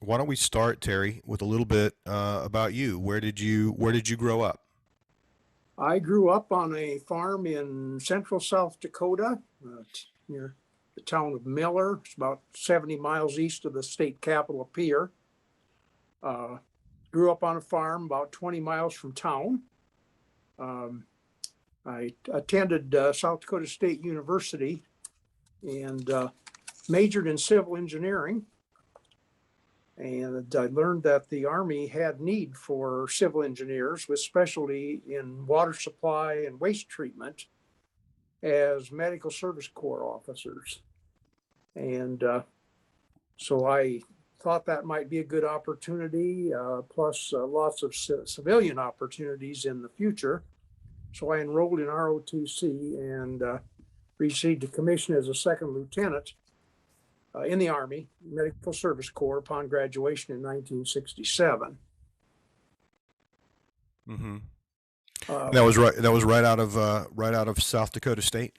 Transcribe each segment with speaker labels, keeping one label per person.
Speaker 1: Why don't we start, Terry, with a little bit about you? Where did you grow up?
Speaker 2: I grew up on a farm in central South Dakota, near the town of Miller. It's about 70 miles east of the state capital of Pierre. Uh, Grew up on a farm about 20 miles from town. Um, I attended South Dakota State University and majored in civil engineering. And I learned that the Army had need for civil engineers with specialty in water supply and waste treatment as Medical Service Corps officers. And so I thought that might be a good opportunity, plus lots of civilian opportunities in the future. So I enrolled in ROTC and received a commission as a second lieutenant in the Army Medical Service Corps upon graduation in 1967.
Speaker 1: Mm-hmm. That was right out of South Dakota State.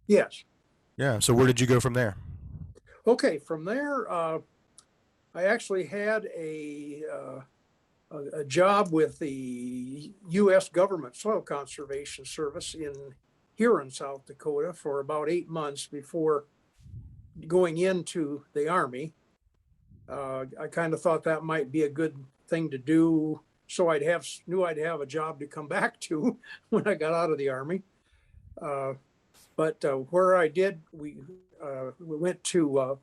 Speaker 2: Yes.
Speaker 1: Yeah. So where did you go from there?
Speaker 2: Okay. From there, I actually had a job with the U.S. Government Soil Conservation Service here in South Dakota for about 8 months before going into the Army. I kind of thought that might be a good thing to do, so knew I'd have a job to come back to when I got out of the Army. But where I did, we went to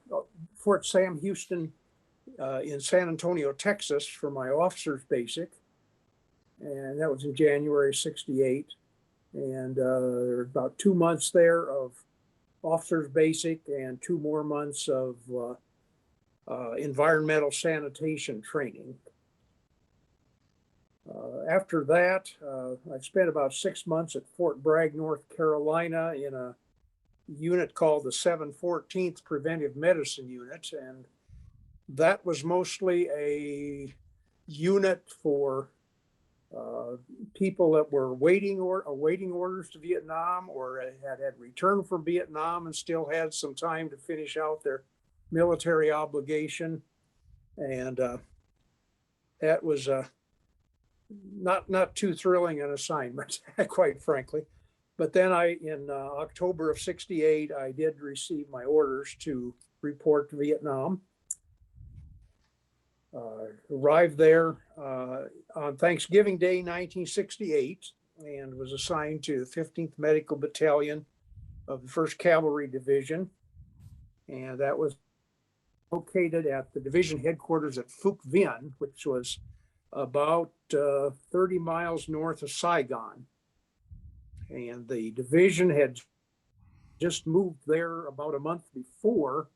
Speaker 2: Fort Sam Houston in San Antonio, Texas, for my officer's basic, and that was in January '68. And there were about 2 months there of officer's basic and 2 more months of environmental sanitation training. After that, I spent about 6 months at Fort Bragg, North Carolina, in a unit called the 714th Preventive Medicine Unit. And that was mostly a unit for people that were awaiting orders to Vietnam, or had returned from Vietnam and still had some time to finish out their military obligation. And that was not too thrilling an assignment, quite frankly. But then in October of '68, I did receive my orders to report to Vietnam. Arrived there on Thanksgiving Day, 1968, and was assigned to the 15th Medical Battalion of the 1st Cavalry Division. And that was located at the division headquarters at Phuc Vien, which was about 30 miles north of Saigon. And the division had just moved there about a month before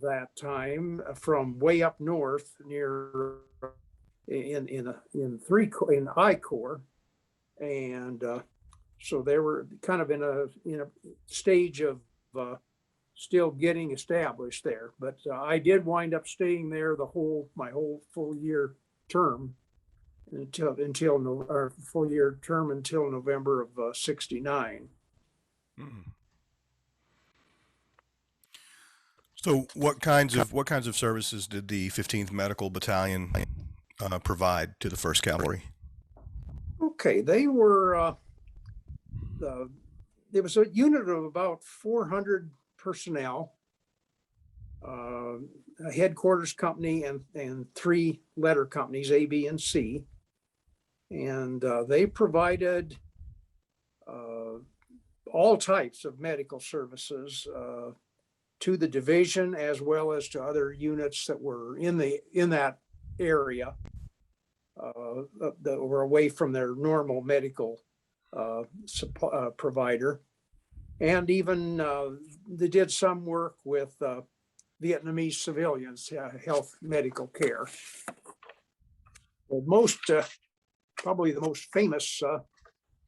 Speaker 2: that time from way up north near in I Corps, and so they were kind of in a stage of still getting established there. But I did wind up staying there my whole full year term until November of '69.
Speaker 1: Mm. So what kinds of services did the 15th Medical Battalion provide to the 1st Cavalry?
Speaker 2: Okay, they were there was a unit of about 400 personnel, a headquarters company and 3 letter companies, A, B, and C. And they provided all types of medical services to the division, as well as to other units that were in that area that were away from their normal medical provider. And even they did some work with Vietnamese civilians, health medical care. Probably the most famous,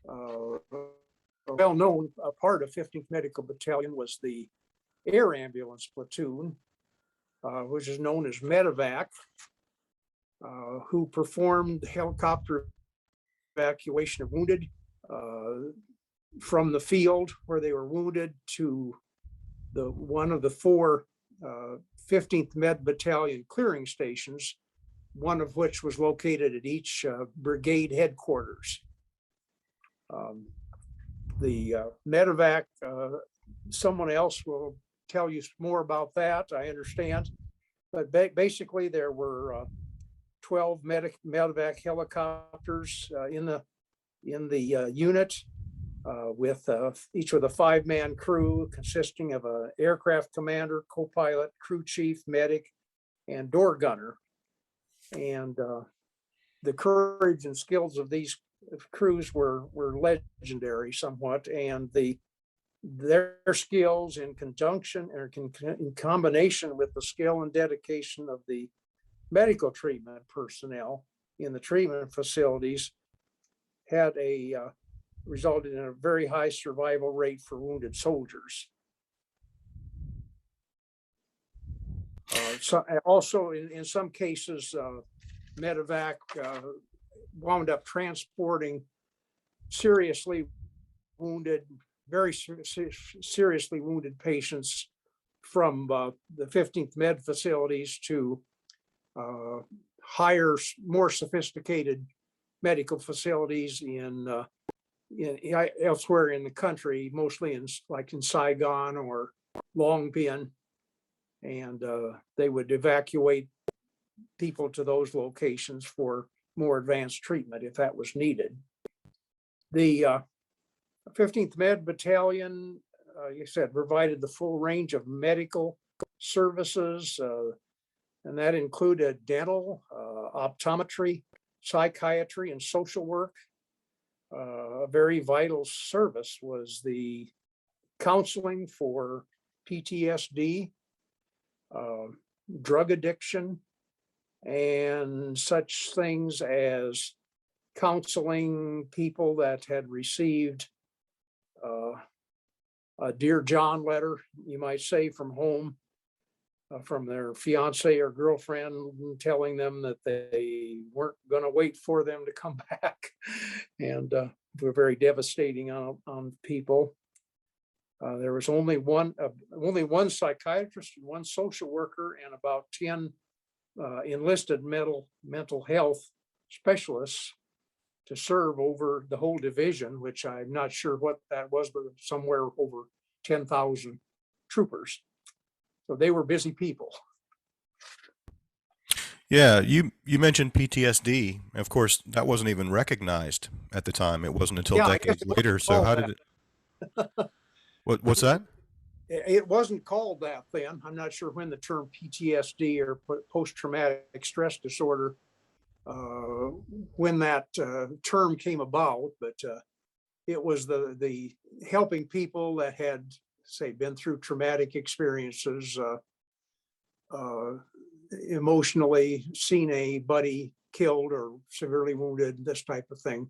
Speaker 2: well-known part of 15th Medical Battalion was the Air Ambulance Platoon, which is known as Medevac, who performed helicopter evacuation of wounded from the field where they were wounded to one of the 4 15th Med Battalion clearing stations, one of which was located at each brigade headquarters. The medevac, someone else will tell you more about that, I understand. But basically, there were 12 medevac helicopters in the unit, with each with a 5-man crew consisting of an aircraft commander, co-pilot, crew chief, medic, and door gunner. And the courage and skills of these crews were legendary somewhat, and their skills in conjunction or in combination with the skill and dedication of the medical treatment personnel in the treatment facilities had resulted in a very high survival rate for wounded soldiers. So also in some cases, medevac wound up transporting seriously wounded, very seriously wounded patients from the 15th Med facilities to higher, more sophisticated medical facilities in elsewhere in the country, mostly in Saigon or Long Bin, and they would evacuate people to those locations for more advanced treatment if that was needed. The 15th Med Battalion, you said, provided the full range of medical services, and that included dental, optometry, psychiatry, and social work. A very vital service was the counseling for PTSD, drug addiction, and such things as counseling people that had received a Dear John letter, you might say, from home, from their fiance or girlfriend, telling them that they weren't going to wait for them to come back, and were very devastating on people. There was only one psychiatrist and one social worker and about 10 enlisted mental health specialists to serve over the whole division, which I'm not sure what that was, but somewhere over 10,000 troopers. So they were busy people.
Speaker 1: Yeah, you mentioned PTSD. Of course, that wasn't even recognized at the time. It wasn't until decades later. So how did it? What's that?
Speaker 2: It wasn't called that then. I'm not sure when the term PTSD or post-traumatic stress disorder, when that term came about, but it was the helping people that had, say, been through traumatic experiences, emotionally seen a buddy killed or severely wounded, this type of thing.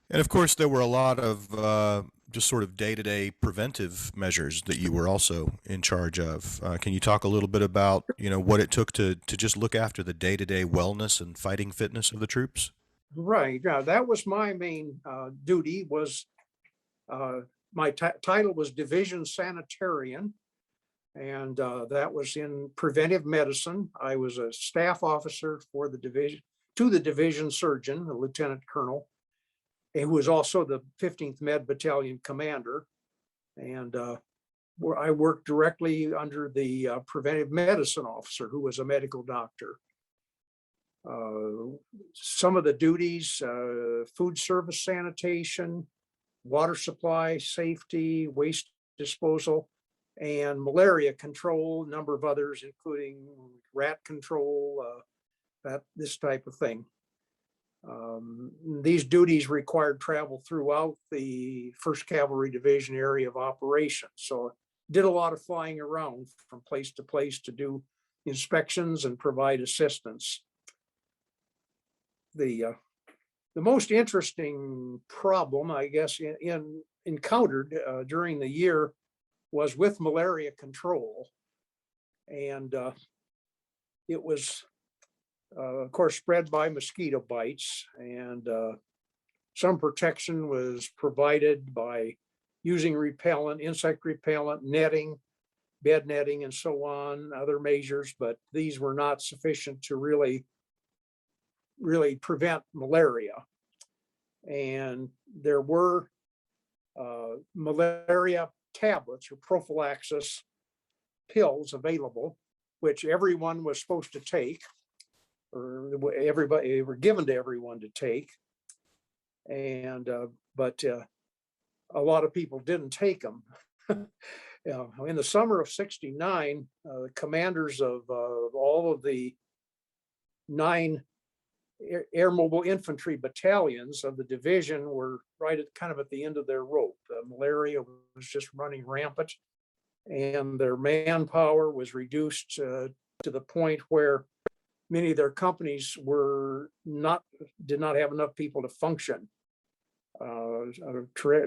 Speaker 1: And of course, there were a lot of just sort of day-to-day preventive measures that you were also in charge of. Can you talk a little bit about, what it took to just look after the day-to-day wellness and fighting fitness of the troops?
Speaker 2: Right. Yeah, that was my main duty. Was my title was Division Sanitarian, and that was in preventive medicine. I was a staff officer for the division, to the division surgeon, a lieutenant colonel, who was also the 15th Med Battalion commander. And I worked directly under the preventive medicine officer, who was a medical doctor. Some of the duties, food service sanitation, water supply, safety, waste disposal, and malaria control, a number of others, including rat control, this type of thing. These duties required travel throughout the 1st Cavalry Division area of operations. So did a lot of flying around from place to place to do inspections and provide assistance. The most interesting problem, I guess, encountered during the year was with malaria control. And it was, of course, spread by mosquito bites, and some protection was provided by using repellent, insect repellent, netting, bed netting, and so on, other measures, but these were not sufficient to really prevent malaria. And there were malaria tablets or prophylaxis pills available, which everyone was supposed to take, or everybody, they were given to everyone to take. And but a lot of people didn't take them. In the summer of '69, the commanders of all of the 9 air mobile infantry battalions of the division were right at kind of at the end of their rope. Malaria was just running rampant, and their manpower was reduced to the point where many of their companies did not have enough people to function. A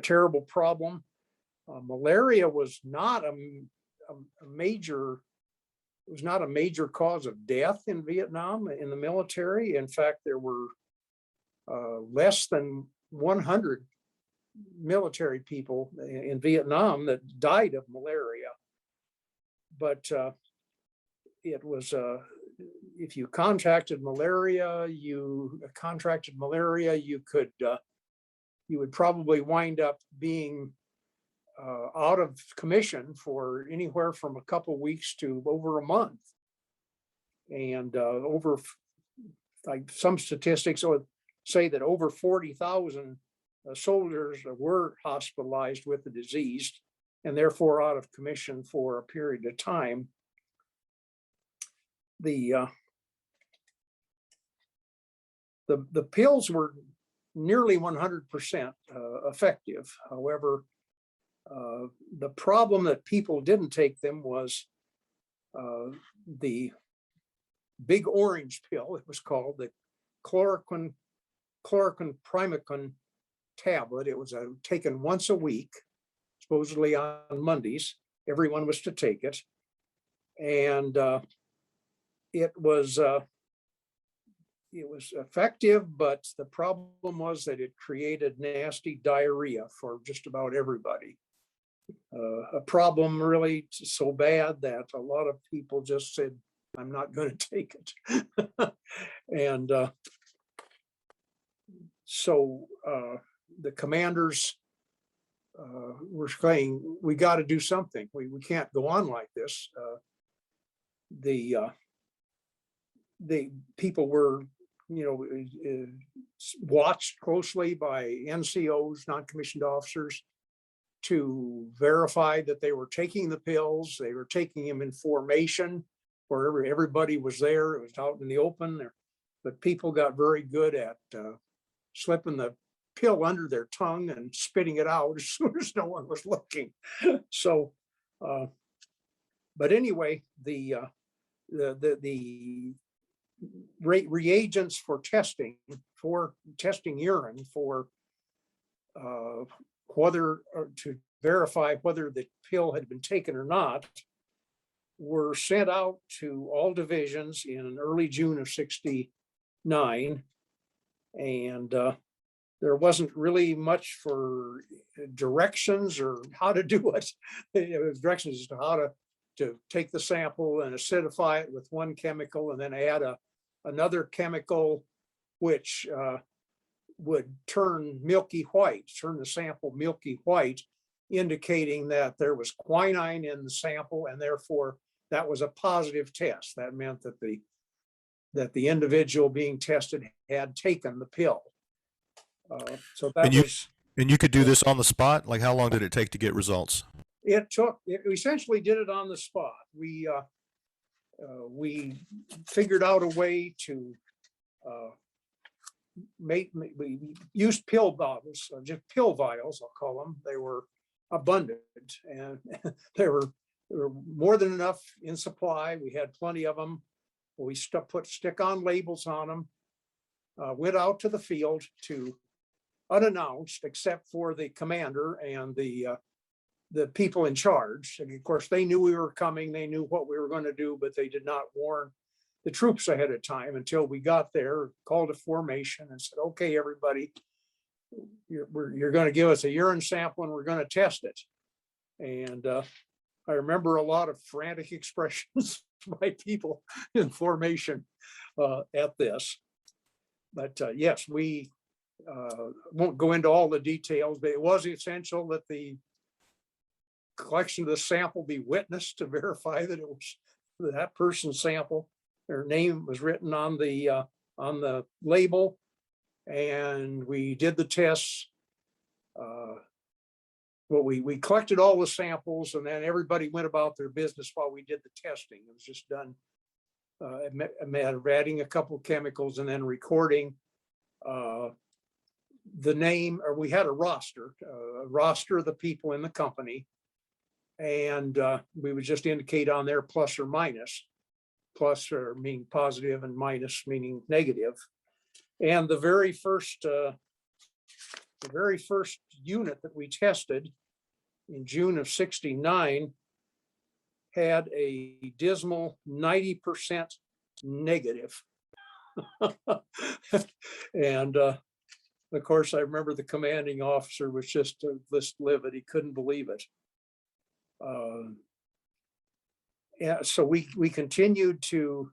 Speaker 2: terrible problem. Malaria was not a major cause of death in Vietnam in the military. In fact, there were less than 100 military people in Vietnam that died of malaria. But it was if you contracted malaria, you would probably wind up being out of commission for anywhere from a couple of weeks to over a month. And like some statistics would say that over 40,000 soldiers were hospitalized with the disease and therefore out of commission for a period of time. The pills were nearly 100% effective. However, the problem that people didn't take them was the big orange pill. It was called the chloroquine primacin tablet. It was taken once a week, supposedly on Mondays. Everyone was to take it, and it was effective, but the problem was that it created nasty diarrhea for just about everybody. A problem really so bad that a lot of people just said, I'm not going to take it. And so the commanders were saying, we got to do something. We can't go on like this. The people were, watched closely by NCOs, non-commissioned officers, to verify that they were taking the pills. They were taking them in formation where everybody was there. It was out in the open. But people got very good at slipping the pill under their tongue and spitting it out as soon as no one was looking. So, but anyway, the reagents for testing urine for whether to verify whether the pill had been taken or not were sent out to all divisions in early June of '69, and there wasn't really much for directions or how to do it. It was directions as to how to take the sample and acidify it with one chemical and then add another chemical which would turn the sample milky white, indicating that there was quinine in the sample, and therefore that was a positive test. That meant that the individual being tested had taken the pill. So that
Speaker 1: and you could do this on the spot? Like, how long did it take to get results?
Speaker 2: We essentially did it on the spot. We figured out a way to we used pill bottles, just pill vials, I'll call them. They were abundant, and there were more than enough in supply. We had plenty of them. We put stick-on labels on them, went out to the field to unannounced, except for the commander and the people in charge. And of course, they knew we were coming. They knew what we were going to do, but they did not warn the troops ahead of time until we got there, called a formation and said, okay, everybody, you're going to give us a urine sample and we're going to test it. And I remember a lot of frantic expressions by people in formation at this. But yes, we won't go into all the details, but it was essential that the collection of the sample be witnessed to verify that it was that person's sample. Their name was written on the label, and we did the tests. Well, we collected all the samples, and then everybody went about their business while we did the testing. It was just done a matter of adding a couple of chemicals and then recording the name, or we had a roster of the people in the company. And we would just indicate on there plus or minus, plus or meaning positive and minus meaning negative. And the very first unit that we tested in June of '69 had a dismal 90% negative. And of course, I remember the commanding officer was just livid. He couldn't believe it. Yeah, so we continued to,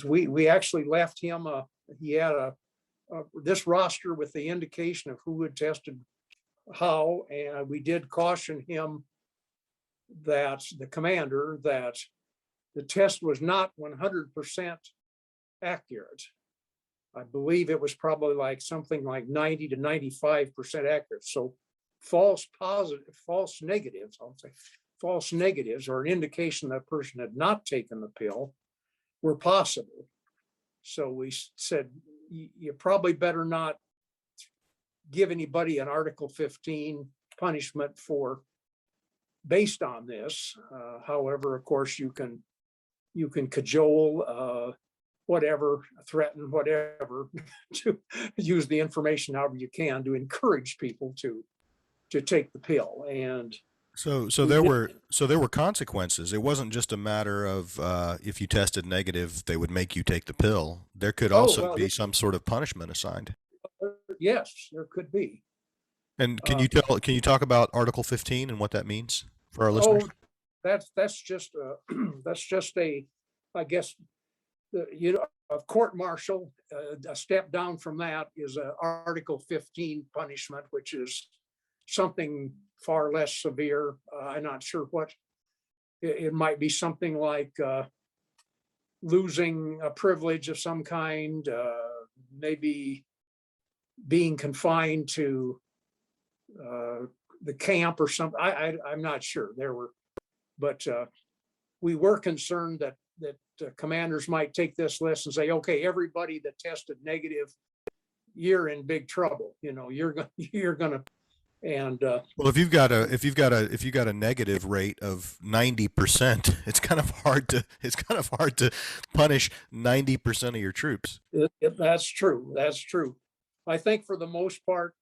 Speaker 2: we actually left him, he had this roster with the indication of who had tested how, and we did caution him, that the commander, that the test was not 100% accurate. I believe it was probably like something like 90 to 95% accurate. So false negatives, I'll say false negatives, or an indication that person had not taken the pill, were possible. So we said, you probably better not give anybody an Article 15 punishment based on this. However, of course, you can cajole, whatever, threaten, whatever, to use the information however you can to encourage people to take the pill. And
Speaker 1: so there were consequences. It wasn't just a matter of if you tested negative, they would make you take the pill. There could also be some sort of punishment assigned.
Speaker 2: Yes, there could be.
Speaker 1: And can you talk about Article 15 and what that means for our listeners?
Speaker 2: That's just a, I guess, a court martial. A step down from that is a Article 15 punishment, which is something far less severe. I'm not sure what it might be. Something like losing a privilege of some kind, maybe being confined to the camp or something. I'm not sure. But we were concerned that commanders might take this list and say, okay, everybody that tested negative, you're in big trouble. You're gonna. And
Speaker 1: well, if you've got a negative rate of 90%, it's kind of hard to punish 90% of your troops.
Speaker 2: That's true. That's true. I think for the most part,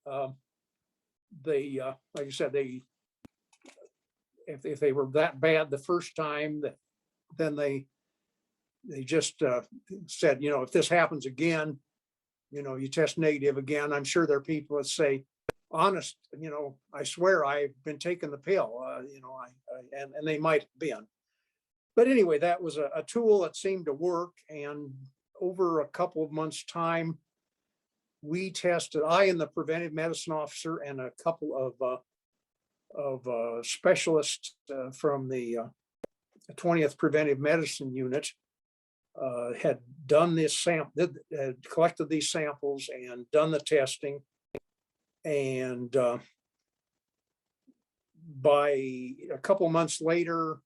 Speaker 2: they, like I said, if they were that bad the first time, then they just said, if this happens again, you test negative again. I'm sure there are people that say, honest, I swear I've been taking the pill, and they might have been. But anyway, that was a tool that seemed to work. And over a couple of months' time, we tested, I and the preventive medicine officer and a couple of specialists from the 20th Preventive Medicine Unit had done this had collected these samples and done the testing. And by a couple months later,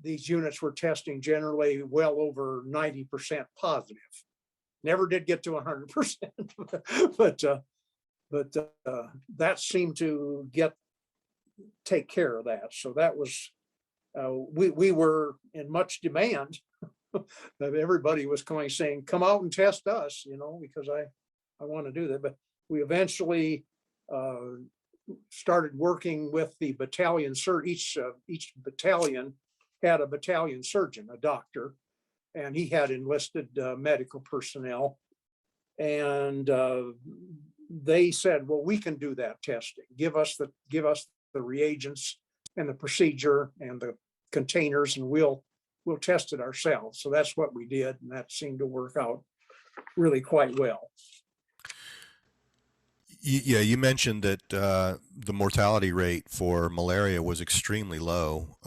Speaker 2: these units were testing generally well over 90% positive. Never did get to 100%, but that seemed to take care of that. So that was, we were in much demand. That everybody was saying, come out and test us, because I want to do that. But we eventually started working with the battalion. Each battalion had a battalion surgeon, a doctor, and he had enlisted medical personnel. And they said, well, we can do that testing. Give us the reagents and the procedure and the containers, and we'll test it ourselves. So that's what we did, and that seemed to work out really quite well.
Speaker 1: Yeah, you mentioned that the mortality rate for malaria was extremely low.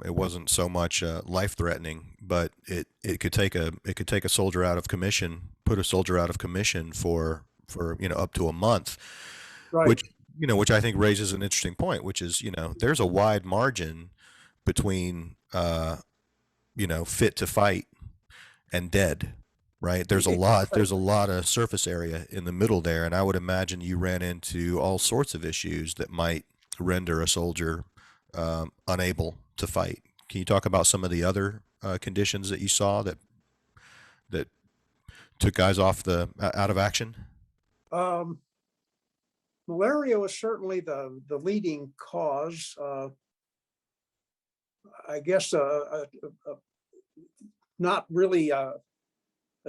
Speaker 1: It wasn't so much life-threatening, but it could take a soldier out of commission, put a soldier out of commission for up to a month,
Speaker 2: Right.
Speaker 1: which which I think raises an interesting point, which is there's a wide margin between fit to fight and dead, right? There's a lot of surface area in the middle there, and I would imagine you ran into all sorts of issues that might render a soldier unable to fight. Can you talk about some of the other conditions that you saw that took guys off out of action?
Speaker 2: Malaria was certainly the leading cause. I guess not really a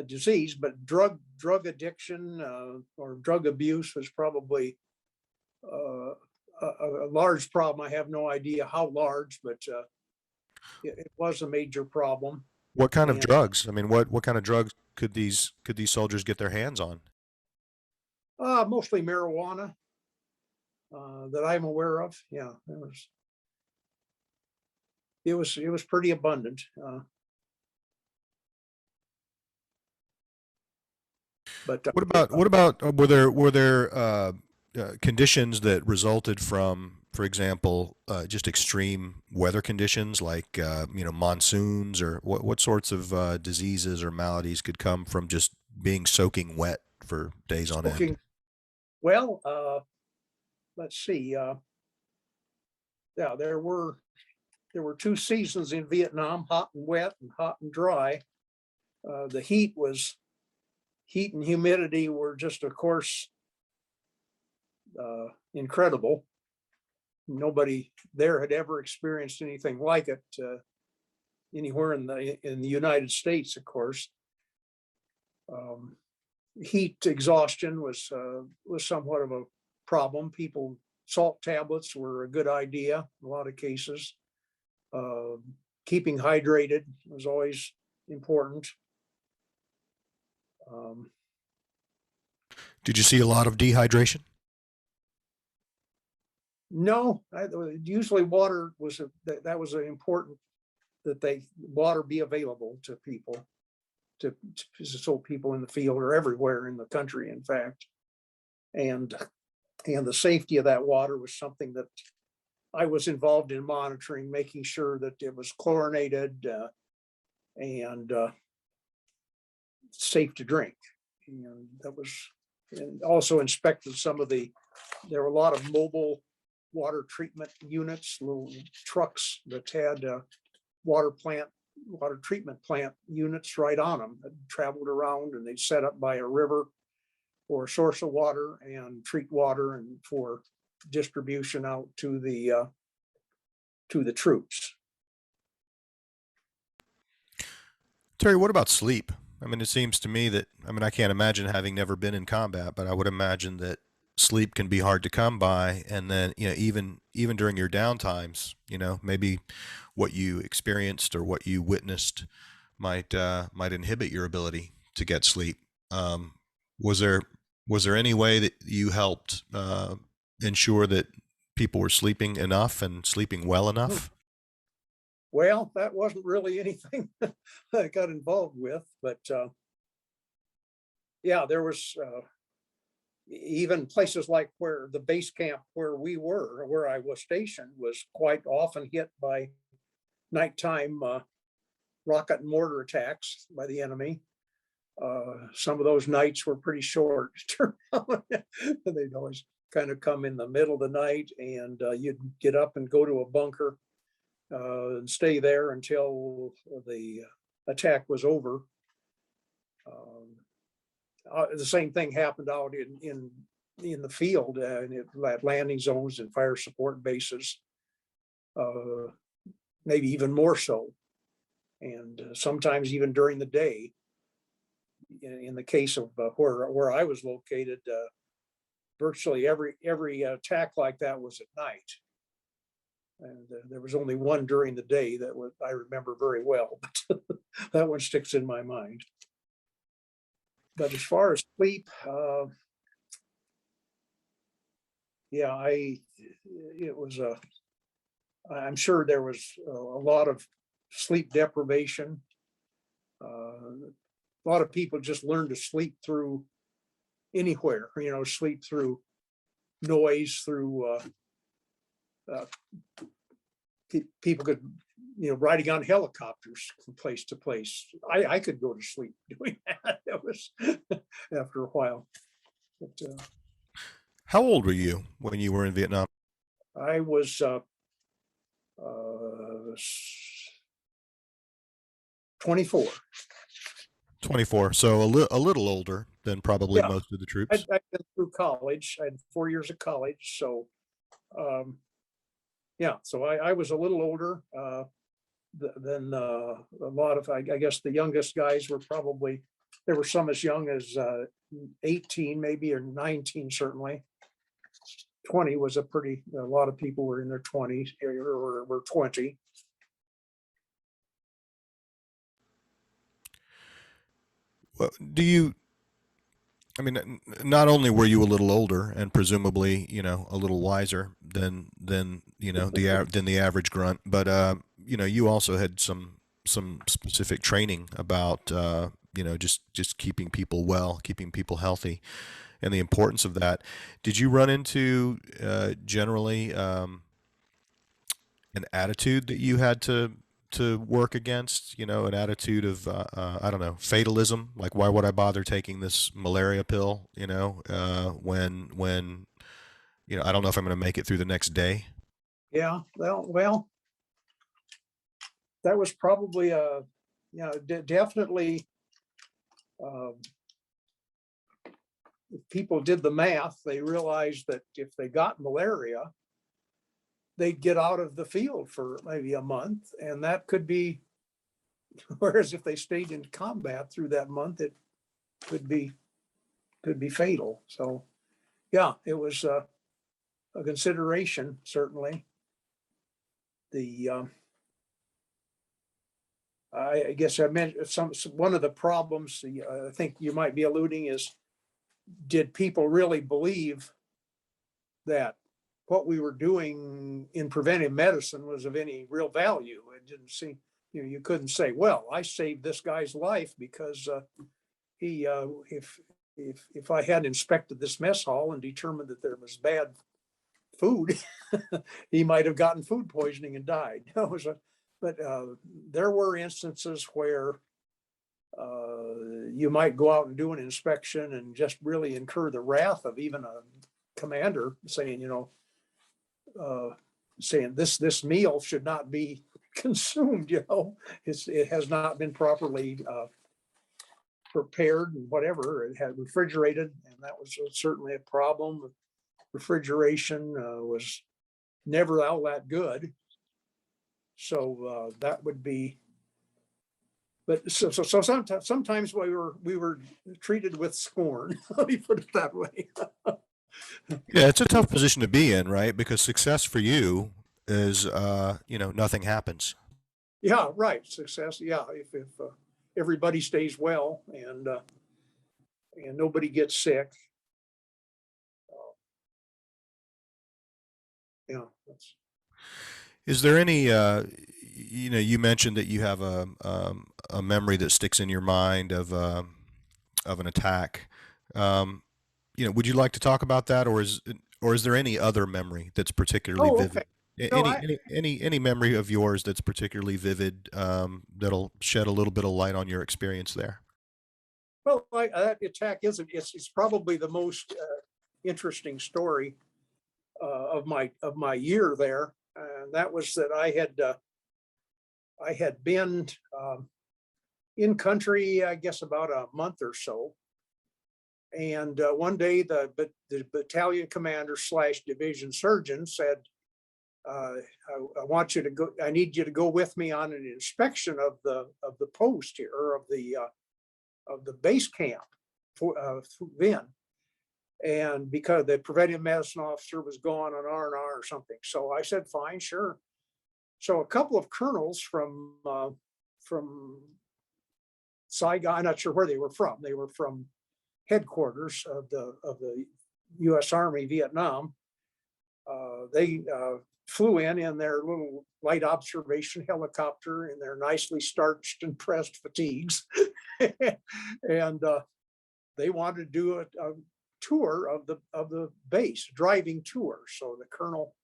Speaker 2: disease, but drug addiction or drug abuse was probably a large problem. I have no idea how large, but it was a major problem.
Speaker 1: What kind of drugs? I mean, what kind of drugs could these soldiers get their hands on?
Speaker 2: Mostly marijuana that I'm aware of. Yeah, it was pretty abundant. But
Speaker 1: what about were there conditions that resulted from, for example, just extreme weather conditions like monsoons, or what sorts of diseases or maladies could come from just being soaking wet for days on end?
Speaker 2: Well, let's see. Yeah, there were 2 seasons in Vietnam: hot and wet and hot and dry. The heat and humidity were just, of course, incredible. Nobody there had ever experienced anything like it anywhere in the United States, of course. Heat exhaustion was somewhat of a problem. Salt tablets were a good idea in a lot of cases. Keeping hydrated was always important.
Speaker 1: Did you see a lot of dehydration?
Speaker 2: No, usually water was that was important, that water be available to people, so people in the field or everywhere in the country, in fact, and the safety of that water was something that I was involved in monitoring, making sure that it was chlorinated and safe to drink. And and also inspected there were a lot of mobile water treatment units, little trucks that had water treatment plant units right on them that traveled around, and they'd set up by a river or a source of water and treat water and for distribution out to the troops.
Speaker 1: Terry, what about sleep? I mean, it seems to me that, I can't imagine, having never been in combat, but I would imagine that sleep can be hard to come by. And then, even during your downtimes, maybe what you experienced or what you witnessed might inhibit your ability to get sleep. Was there any way that you helped ensure that people were sleeping enough and sleeping well enough?
Speaker 2: Well, that wasn't really anything I got involved with, but yeah, there was even places like where the base camp where I was stationed was quite often hit by nighttime rocket and mortar attacks by the enemy. Some of those nights were pretty short. They'd always kind of come in the middle of the night, and you'd get up and go to a bunker and stay there until the attack was over. The same thing happened out in the field, at landing zones and fire support bases, maybe even more so, and sometimes even during the day. In the case of where I was located, virtually every attack like that was at night. And there was only one during the day that I remember very well, but that one sticks in my mind. But as far as sleep, yeah, I'm sure there was a lot of sleep deprivation. A lot of people just learned to sleep through anywhere, sleep through noise, through people could, riding on helicopters from place to place. I could go to sleep doing that. That was after a while. But,
Speaker 1: How old were you when you were in Vietnam?
Speaker 2: I was 24.
Speaker 1: 24. So a little older than probably
Speaker 2: Yeah,
Speaker 1: most of the troops.
Speaker 2: I'd been through college. I had 4 years of college. So, yeah, so I was a little older than a lot of, I guess the youngest guys were probably, there were some as young as 18 maybe, or 19 certainly. 20 was a lot of people were in their 20s or were 20.
Speaker 1: Well, I mean, not only were you a little older and presumably, a little wiser than the average grunt, but you also had some specific training about just keeping people well, keeping people healthy, and the importance of that. Did you run into generally an attitude that you had to work against, an attitude of I don't know, fatalism, like why would I bother taking this malaria pill, when I don't know if I'm going to make it through the next day.
Speaker 2: Yeah, well, that was probably definitely. If people did the math, they realized that if they got malaria, they'd get out of the field for maybe a month, and that could be, whereas if they stayed in combat through that month, it could be fatal. So yeah, it was a consideration, certainly. I guess I meant one of the problems I think you might be alluding is, did people really believe that what we were doing in preventive medicine was of any real value? It didn't seem, you couldn't say, well, I saved this guy's life because if I had inspected this mess hall and determined that there was bad food, he might have gotten food poisoning and died. But there were instances where you might go out and do an inspection and just really incur the wrath of even a commander saying, saying this meal should not be consumed. It has not been properly prepared and whatever. It had refrigerated, and that was certainly a problem. Refrigeration was never all that good. So that would be, but so sometimes we were treated with scorn. Let me put it that way.
Speaker 1: Yeah, it's a tough position to be in, right? Because success for you is, nothing happens.
Speaker 2: Yeah, right. Success. Yeah, if everybody stays well and nobody gets sick. Yeah.
Speaker 1: Is there any, you mentioned that you have a memory that sticks in your mind of an attack. Would you like to talk about that, or is there any other memory that's particularly
Speaker 2: Oh,
Speaker 1: vivid?
Speaker 2: okay. No,
Speaker 1: Any memory of yours that's particularly vivid, that'll shed a little bit of light on your experience there?
Speaker 2: well, that attack isn't. It's probably the most interesting story of my year there, and that was that I had been in country, I guess, about a month or so. And one day the battalion commander / division surgeon said, I want you to go, I need you to go with me on an inspection of the post here, or of the base camp for Vin. And because the preventive medicine officer was gone on R&R or something. So I said, fine, sure. So a couple of colonels from Saigon, I'm not sure where they were from. They were from headquarters of the U.S. Army, Vietnam. They flew in their little light observation helicopter in their nicely starched and pressed fatigues. And they wanted to do a tour of the base, driving tour. So the colonel,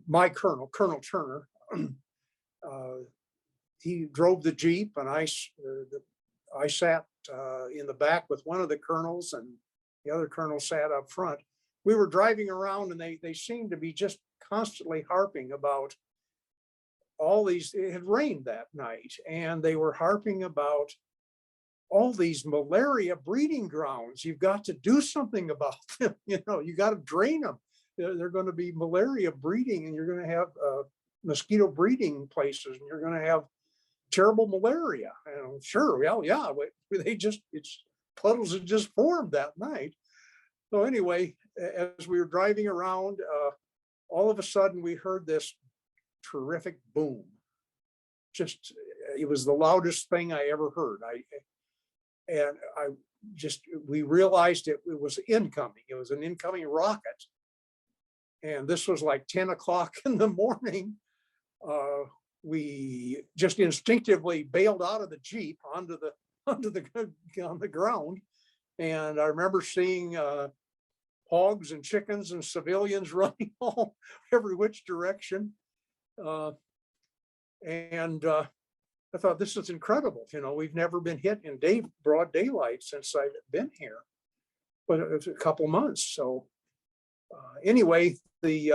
Speaker 2: my colonel, Colonel Turner, he drove the Jeep, and I sat in the back with one of the colonels, and the other colonel sat up front. We were driving around, and they seemed to be just constantly harping about all these. It had rained that night, and they were harping about all these malaria breeding grounds. You've got to do something about them. You got to drain them. They're going to be malaria breeding, and you're going to have mosquito breeding places, and you're going to have terrible malaria. And I'm sure, well, yeah, it's puddles had just formed that night. So anyway, as we were driving around, all of a sudden we heard this terrific boom. It was the loudest thing I ever heard. We realized it was incoming. It was an incoming rocket. And this was like 10 o'clock in the morning. We just instinctively bailed out of the Jeep on the ground. And I remember seeing hogs and chickens and civilians running all every which direction. I thought, this is incredible. We've never been hit in broad daylight since I've been here, but it was a couple months. So anyway, we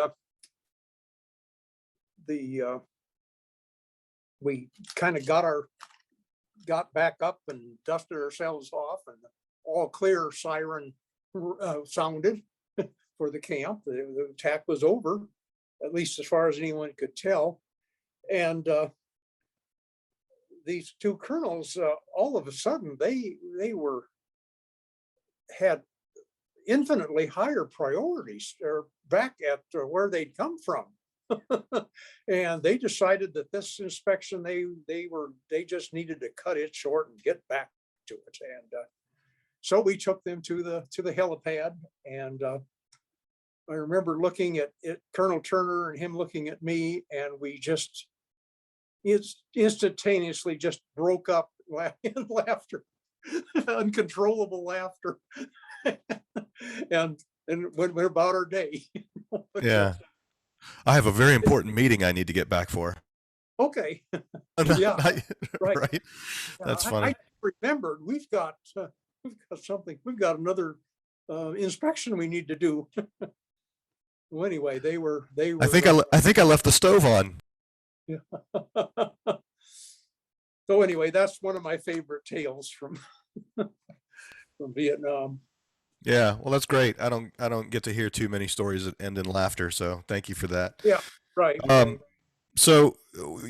Speaker 2: kind of got back up and dusted ourselves off, and all clear siren sounded for the camp. The attack was over, at least as far as anyone could tell. And these two colonels, all of a sudden, they had infinitely higher priorities. They're back at where they'd come from. And they decided that this inspection, they just needed to cut it short and get back to it. And so we took them to the helipad, and I remember looking at Colonel Turner and him looking at me, and we just instantaneously just broke up in laughter, uncontrollable laughter, and went about our day.
Speaker 1: Yeah. I have a very important meeting I need to get back for.
Speaker 2: Okay. Yeah. Right.
Speaker 1: Right. That's funny.
Speaker 2: I remembered we've got something. We've got another inspection we need to do. Well, anyway, they were.
Speaker 1: I think I left the stove on.
Speaker 2: Yeah. So anyway, that's one of my favorite tales from Vietnam.
Speaker 1: Yeah, well, that's great. I don't get to hear too many stories that end in laughter, so thank you for that.
Speaker 2: Yeah, right.
Speaker 1: So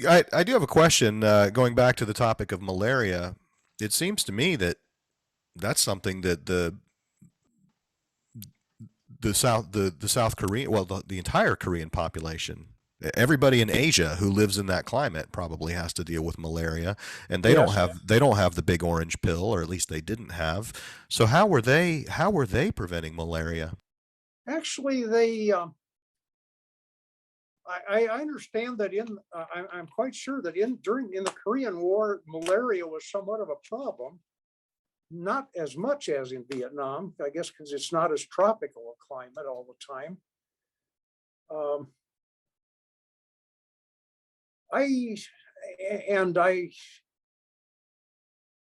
Speaker 1: I do have a question. Going back to the topic of malaria, it seems to me that that's something that the South Korean, well, the entire Korean population, everybody in Asia who lives in that climate probably has to deal with malaria, and they don't have the big orange pill, or at least they didn't have. So how were they preventing malaria?
Speaker 2: Actually, they I understand that I'm quite sure that in the Korean War, malaria was somewhat of a problem. Not as much as in Vietnam, I guess, because it's not as tropical a climate all the time.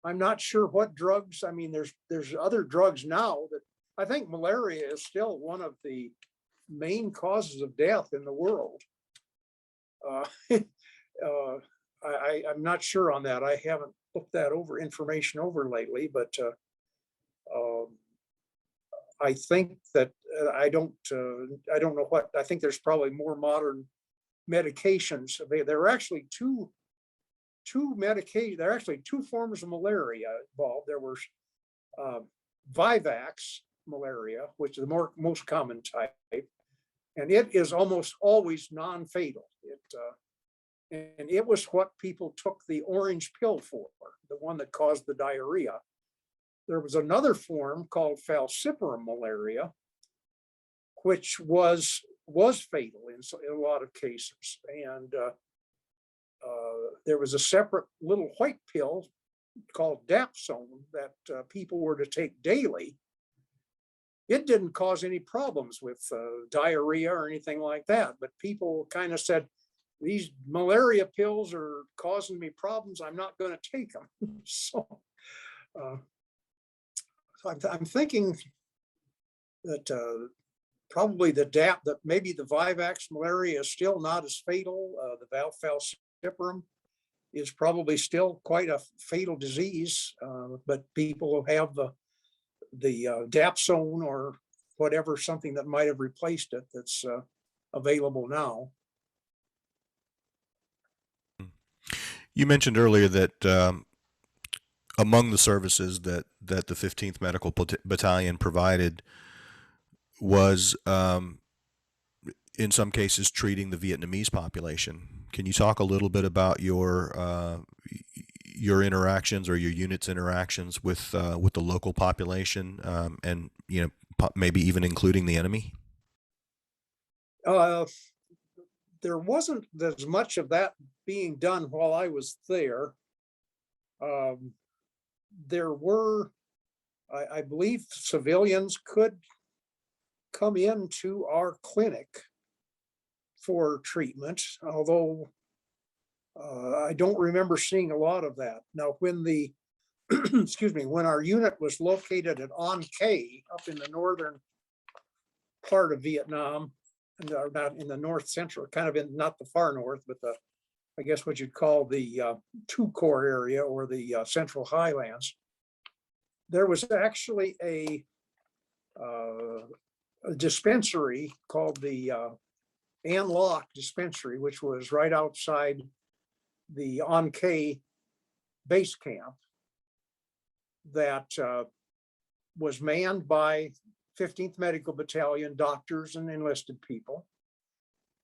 Speaker 2: I'm not sure what drugs. I mean, there's other drugs now that I think malaria is still one of the main causes of death in the world. I'm not sure on that. I haven't looked that information over lately, but I think that I don't know what. I think there's probably more modern medications. There are actually two medications. There are actually two forms of malaria involved. There was Vivax malaria, which is the most common type, and it is almost always non-fatal. And it was what people took the orange pill for, the one that caused the diarrhea. There was another form called falciparum malaria, which was fatal in a lot of cases. And there was a separate little white pill called dapsone that people were to take daily. It didn't cause any problems with diarrhea or anything like that, but people kind of said, these malaria pills are causing me problems, I'm not going to take them. So I'm thinking that probably that maybe the Vivax malaria is still not as fatal. The falciparum is probably still quite a fatal disease, but people who have the dapsone or whatever, something that might have replaced it, that's available now.
Speaker 1: You mentioned earlier that among the services that the 15th Medical Battalion provided was, in some cases, treating the Vietnamese population. Can you talk a little bit about your interactions or your unit's interactions with the local population, and maybe even including the enemy?
Speaker 2: There wasn't as much of that being done while I was there. There were, I believe, civilians could come into our clinic for treatment, although I don't remember seeing a lot of that. Now, when the excuse me, when our unit was located at An Khe up in the northern part of Vietnam, and not in the north central, kind of in not the far north, but I guess what you'd call the Two Corps area or the Central Highlands, there was actually a dispensary called the An Loc dispensary, which was right outside the An Khe base camp, that was manned by 15th Medical Battalion doctors and enlisted people.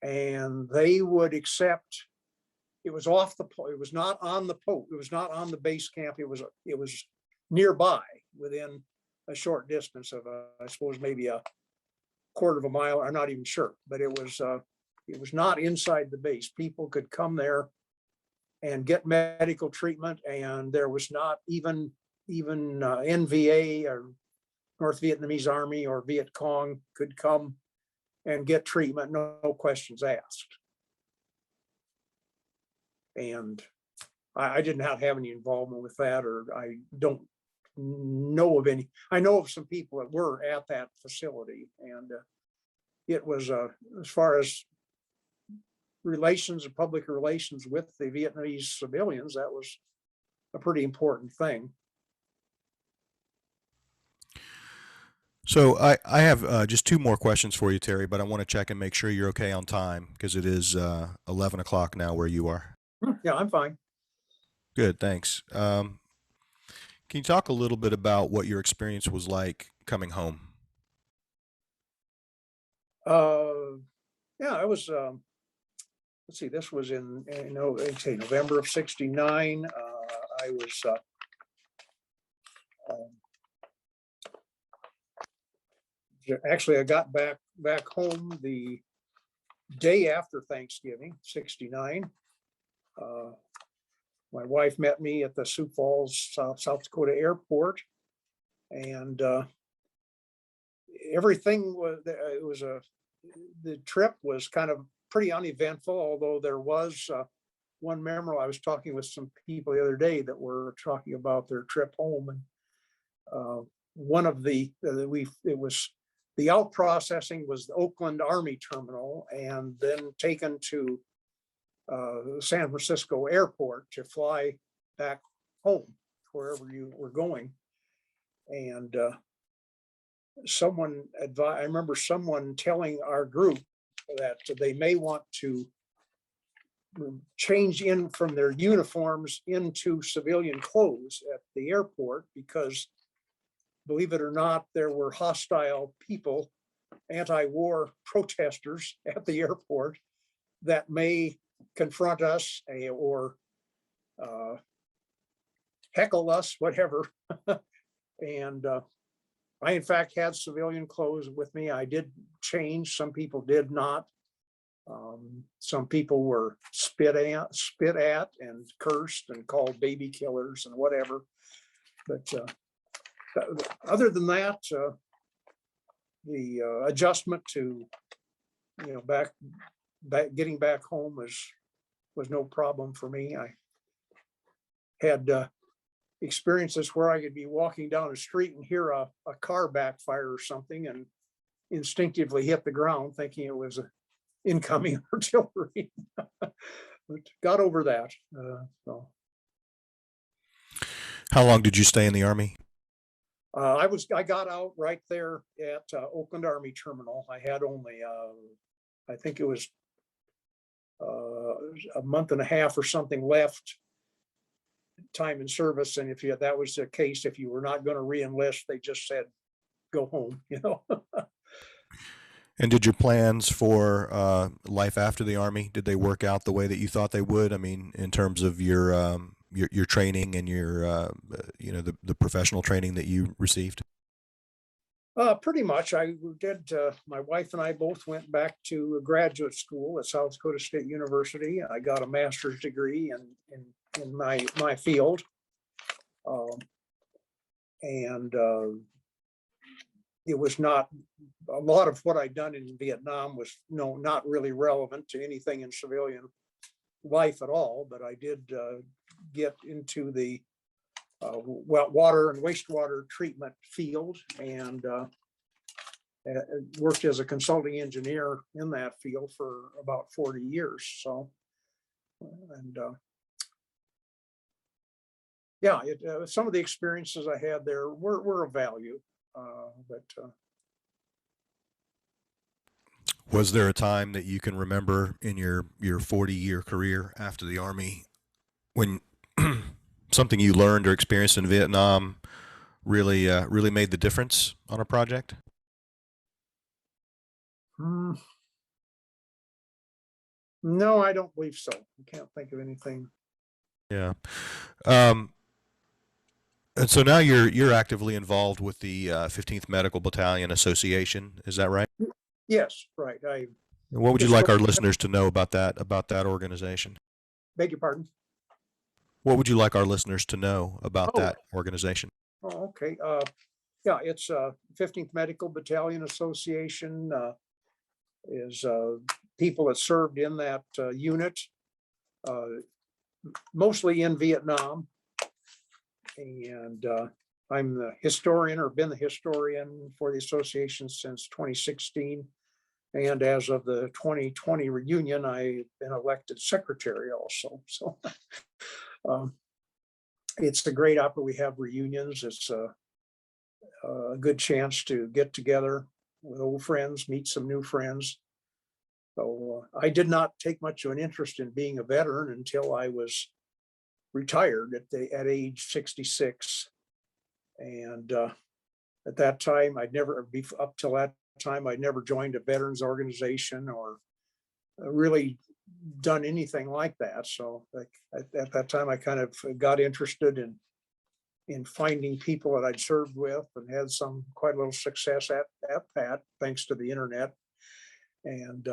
Speaker 2: And they would accept, it was not on the post, it was not on the base camp, it was nearby within a short distance of I suppose maybe a quarter of a mile, I'm not even sure, but it was not inside the base. People could come there and get medical treatment, and there was not even NVA or North Vietnamese Army or Viet Cong could come and get treatment, no questions asked. And I did not have any involvement with that, or I don't know of any. I know of some people that were at that facility, and it was as far as relations and public relations with the Vietnamese civilians, that was a pretty important thing.
Speaker 1: So I have just two more questions for you, Terry, but I want to check and make sure you're okay on time, because it is 11 o'clock now where you are.
Speaker 2: Yeah, I'm fine.
Speaker 1: Good, thanks. Can you talk a little bit about what your experience was like coming home?
Speaker 2: Yeah, I was, let's see, this was in November of '69. I was actually, I got back home the day after Thanksgiving, '69. My wife met me at the Sioux Falls, South Dakota airport, and everything was, the trip was kind of pretty uneventful, although there was one memorable. I was talking with some people the other day that were talking about their trip home, and one of the out processing was the Oakland Army Terminal, and then taken to San Francisco Airport to fly back home, wherever you were going. And I remember someone telling our group that they may want to change in from their uniforms into civilian clothes at the airport, because believe it or not, there were hostile people, anti-war protesters at the airport that may confront us or heckle us, whatever. And I, in fact, had civilian clothes with me. I did change. Some people did not. Some people were spit at and cursed and called baby killers and whatever. But other than that, the adjustment to, back getting back home was no problem for me. I had experiences where I could be walking down the street and hear a car backfire or something and instinctively hit the ground thinking it was incoming artillery. But got over that. So.
Speaker 1: How long did you stay in the Army?
Speaker 2: I got out right there at Oakland Army Terminal. I had only, I think it was a month and a half or something left time in service. And if that was the case, if you were not going to re-enlist, they just said, go home,
Speaker 1: And did your plans for life after the Army, did they work out the way that you thought they would? I mean, in terms of your training and your the professional training that you received?
Speaker 2: Pretty much. I did. My wife and I both went back to graduate school at South Dakota State University. I got a master's degree in my field, and it was not, a lot of what I'd done in Vietnam was not really relevant to anything in civilian life at all. But I did get into the water and wastewater treatment field, and worked as a consulting engineer in that field for about 40 years. So, and yeah, some of the experiences I had there were of value. But
Speaker 1: was there a time that you can remember in your 40-year career after the Army when something you learned or experienced in Vietnam really made the difference on a project?
Speaker 2: No, I don't believe so. I can't think of anything.
Speaker 1: Yeah. And so now you're actively involved with the 15th Medical Battalion Association. Is that right?
Speaker 2: Yes, right.
Speaker 1: What would you like our listeners to know about that organization?
Speaker 2: Beg your pardon?
Speaker 1: What would you like our listeners to know about that organization?
Speaker 2: Oh, okay. Yeah, it's 15th Medical Battalion Association. Is people that served in that unit, mostly in Vietnam. And I'm the historian, or been the historian for the association since 2016. And as of the 2020 reunion, I've been elected secretary also. So it's a great opera. We have reunions. It's a good chance to get together with old friends, meet some new friends. So I did not take much of an interest in being a veteran until I was retired at age 66. And at that time, up till that time, I'd never joined a veterans organization or really done anything like that. So at that time, I kind of got interested in finding people that I'd served with, and had quite a little success at that, thanks to the internet. And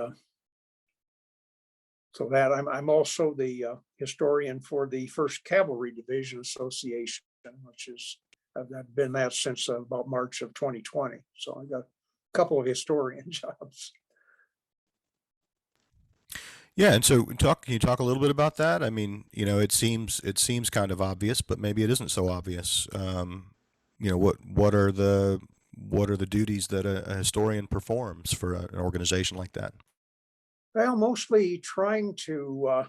Speaker 2: so that I'm also the historian for the 1st Cavalry Division Association, which is, I've been that since about March of 2020. So I got a couple of historian jobs.
Speaker 1: Yeah, and so can you talk a little bit about that? I mean, it seems kind of obvious, but maybe it isn't so obvious. What are the duties that a historian performs for an organization like that?
Speaker 2: Well, mostly trying to,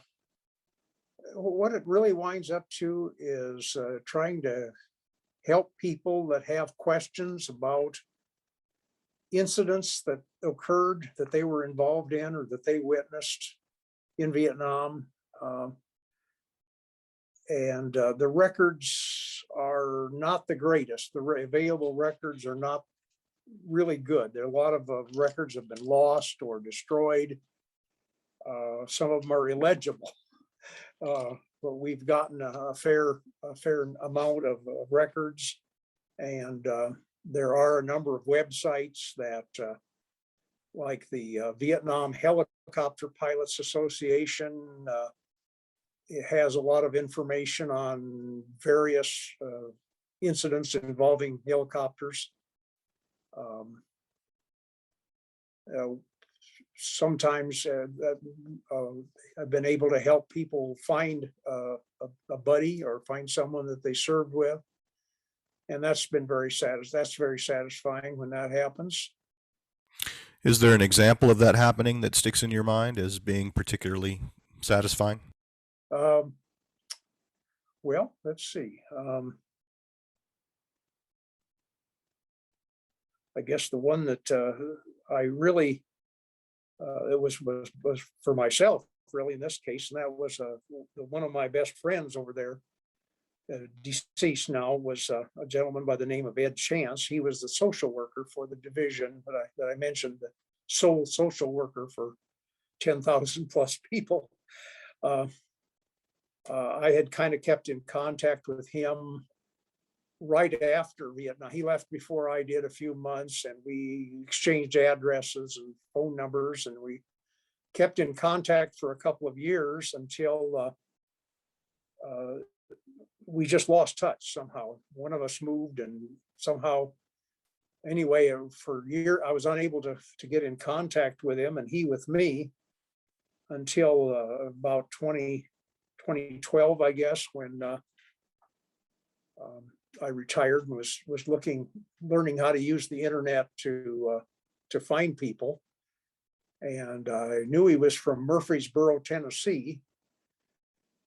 Speaker 2: what it really winds up to is trying to help people that have questions about incidents that occurred, that they were involved in, or that they witnessed in Vietnam, and the records are not the greatest. The available records are not really good. There are a lot of records have been lost or destroyed. Some of them are illegible, but we've gotten a fair amount of records, and there are a number of websites that, like the Vietnam Helicopter Pilots Association. It has a lot of information on various incidents involving helicopters. Sometimes I've been able to help people find a buddy or find someone that they served with, and that's very satisfying when that happens.
Speaker 1: Is there an example of that happening that sticks in your mind as being particularly satisfying?
Speaker 2: Well, let's see. I guess the one that I really it was for myself, really, in this case, and that was one of my best friends over there, deceased now, was a gentleman by the name of Ed Chance. He was the social worker for the division that I mentioned, the sole social worker for 10,000 plus people. I had kind of kept in contact with him right after Vietnam. He left before I did, a few months, and we exchanged addresses and phone numbers, and we kept in contact for a couple of years until we just lost touch somehow. One of us moved, and somehow, anyway, for a year, I was unable to get in contact with him and he with me until about 2012, I guess, when I retired and was learning how to use the internet to find people. And I knew he was from Murfreesboro, Tennessee.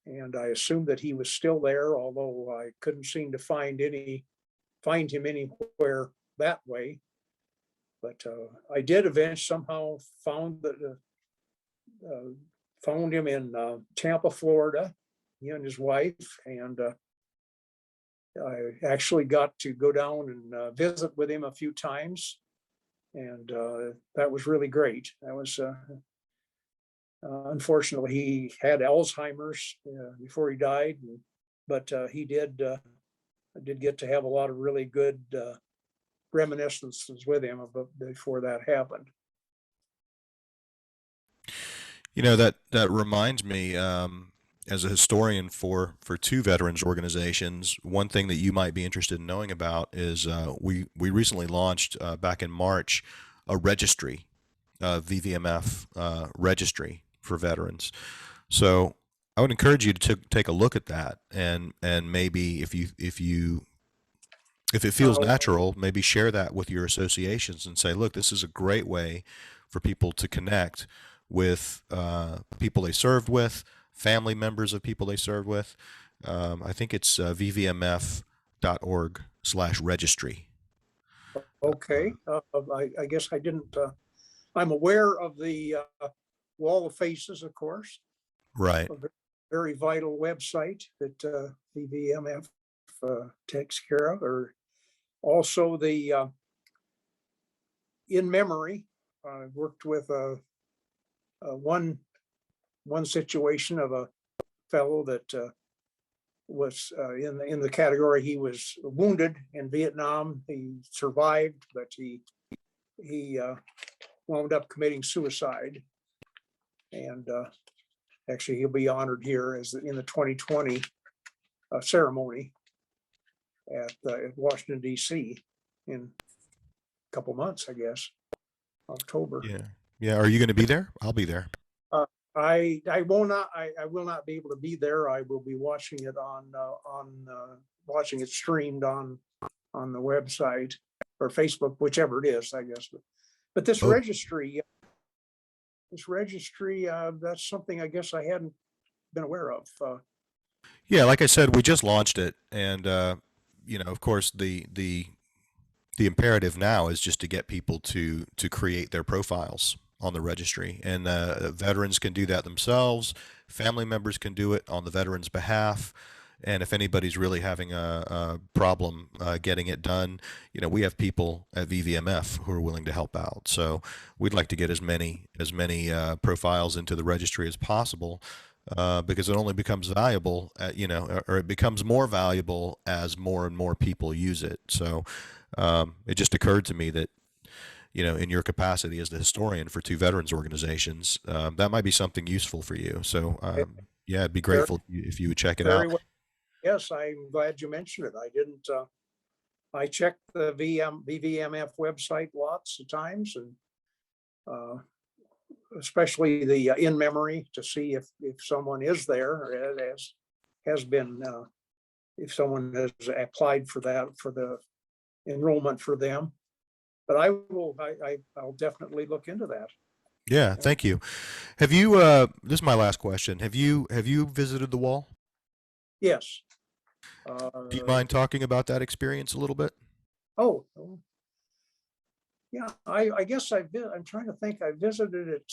Speaker 2: And I assumed that he was still there, although I couldn't seem to find him anywhere that way. But I did eventually somehow found him in Tampa, Florida, he and his wife, and I actually got to go down and visit with him a few times, and that was really great. That was unfortunately, he had Alzheimer's before he died, but he did get to have a lot of really good reminiscences with him before that happened.
Speaker 1: You know, that reminds me, as a historian for two veterans organizations, one thing that you might be interested in knowing about is we recently launched back in March a registry, VVMF registry for veterans. So I would encourage you to take a look at that, and maybe if it feels natural, maybe share that with your associations and say, look, this is a great way for people to connect with people they served with, family members of people they served with. I think it's vvmf.org/registry.
Speaker 2: Okay, I guess I didn't. I'm aware of the Wall of Faces, of course.
Speaker 1: Right.
Speaker 2: A very vital website that VVMF takes care of, or also the In Memory. I worked with one situation of a fellow that was in the category. He was wounded in Vietnam. He survived, but he wound up committing suicide. And actually, he'll be honored here in the 2020 ceremony at Washington, D.C. in a couple months, I guess, October.
Speaker 1: Yeah. Are you going to be there? I'll be there.
Speaker 2: I will not be able to be there. I will be watching it watching it streamed on the website or Facebook, whichever it is, I guess. But this registry, that's something I guess I hadn't been aware of.
Speaker 1: Yeah, like I said, we just launched it, and of course, the imperative now is just to get people to create their profiles on the registry, and veterans can do that themselves. Family members can do it on the veterans' behalf, And if anybody's really having a problem getting it done, we have people at VVMF who are willing to help out. So we'd like to get as many profiles into the registry as possible, because it only becomes valuable, or it becomes more valuable as more and more people use it. So it just occurred to me that, in your capacity as the historian for two veterans organizations, that might be something useful for you. So yeah, I'd be
Speaker 2: Very,
Speaker 1: grateful if you would check it
Speaker 2: very
Speaker 1: out.
Speaker 2: well. Yes, I'm glad you mentioned it. I didn't, I checked the VVMF website lots of times, and especially the in memory, to see if someone is there, or has been, if someone has applied for that, for the enrollment for them. But I'll definitely look into that.
Speaker 1: Yeah, thank you. Have you this is my last question. Have you visited the wall?
Speaker 2: Yes.
Speaker 1: Do you mind talking about that experience a little bit?
Speaker 2: Oh, yeah, I guess I'm trying to think. I visited it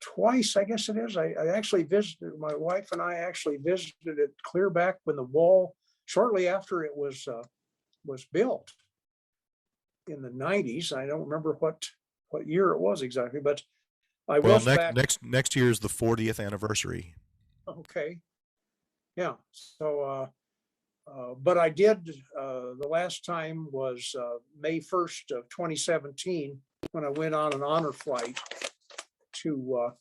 Speaker 2: twice, I guess it is. I actually visited, my wife and I actually visited it clear back when the wall, shortly after it was built in the 90s. I don't remember what year it was exactly, but I
Speaker 1: Well,
Speaker 2: was
Speaker 1: next
Speaker 2: back.
Speaker 1: next year is the 40th anniversary.
Speaker 2: Okay, yeah. So, but I did, the last time was May 1st of 2017, when I went on an honor flight to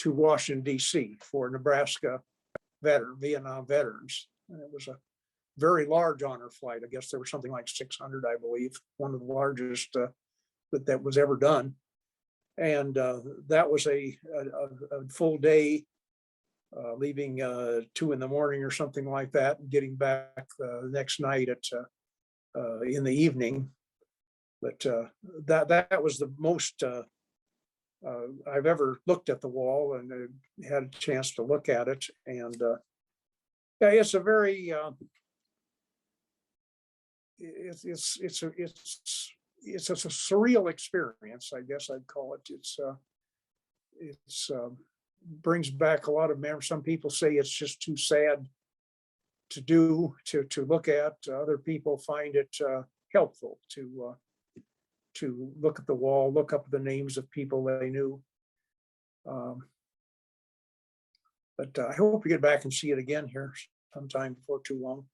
Speaker 2: Washington, D.C. for Nebraska Vietnam veterans. And it was a very large honor flight. I guess there was something like 600, I believe, one of the largest that was ever done. And that was a full day, leaving 2 in the morning or something like that, and getting back the next night at in the evening. But that was the most I've ever looked at the wall, and had a chance to look at it. And yeah, it's a very it's a surreal experience, I guess I'd call it. It's brings back a lot of memories. Some people say it's just too sad to look at. Other people find it helpful to look at the wall, look up the names of people they knew. But I hope we get back and see it again here sometime before too long.